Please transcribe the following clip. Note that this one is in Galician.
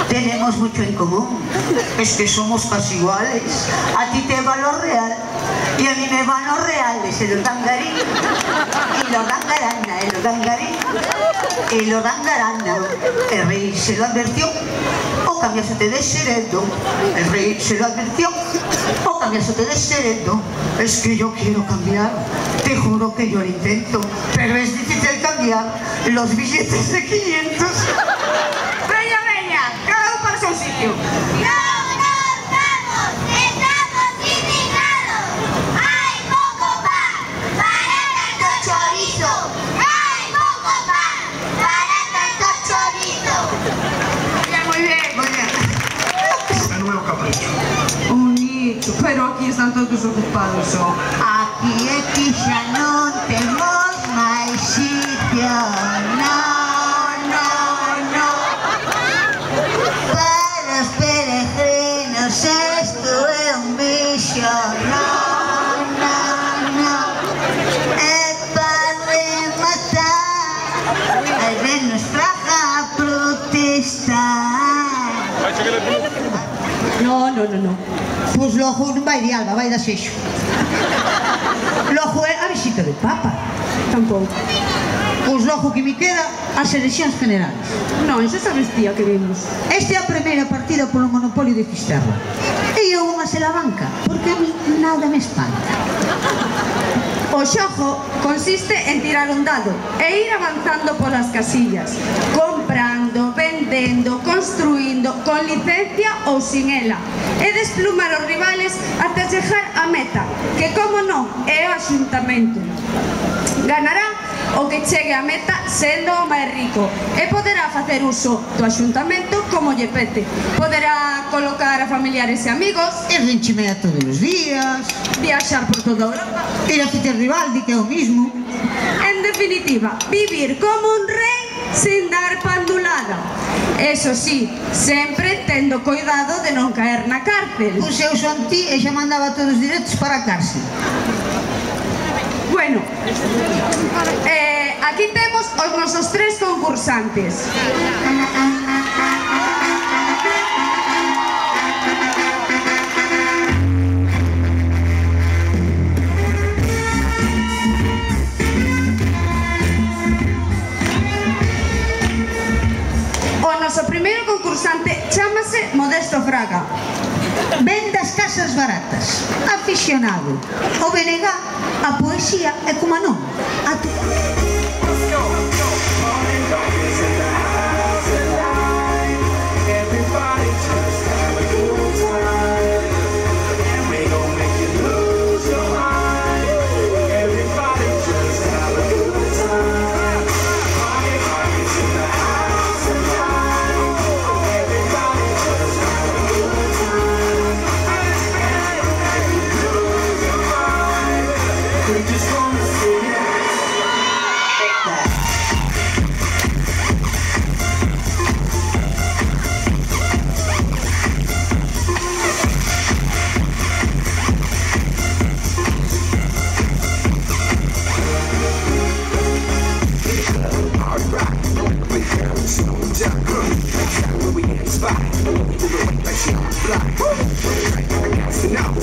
tenemos mucho en común. Es que somos casi iguales. A ti te va lo real y a mí me van los reales, el otangarín y lo dangarana, el otangarín y lo dangarana. El rey se lo advirtió, o cambiaste de sereno. El rey se lo advirtió, o cambiaste de sereno. Es que yo quiero cambiar, te juro que yo lo intento, pero es difícil cambiar los billetes de 500. Veña, veña, cada uno para su sitio. Pero aquí están todos ocupados, ¿o? Aquí é que xa non temos máis sitio. No. Para os peregrinos esto é un bicho. No. É para rematar, al menos para protestar. No. Pois logo non vai de Alba, vai da Seixo. Logo é a visita do Papa. Tampouco. Pois logo que me queda as eleccións generales. Non, xa sabes, tía, que vimos. Esta é a primeira partida polo monopolio de Fisterra. E eu unha se la banca, porque a mí nada me espanta. O xogo consiste en tirar un dado e ir avanzando polas casillas, comprando, vendendo, construindo, con licencia ou sin ela, e desplumar os rivales ata chegar á meta, que como non é o Axuntamento. Ganará o que chegue á meta sendo o máis rico e poderá facer uso do Axuntamento como lle pete. Poderá colocar a familiares e amigos, E renchimea todos os días, viaxar por toda Europa, ir a Peter Rivaldi, que é o mismo. en definitiva, vivir como un rei sin dar pandulada. Eso sí, sempre tendo cuidado de non caer na cárcel. Pois eu son ti e xa mandaba todos os directos para a cárcel. Bueno, aquí temos os nosos 3 concursantes. O noso primeiro concursante chámase Modesto Fraga. Ven das casas baratas, aficionado, o BNG, a poesía e como non, a tu... Now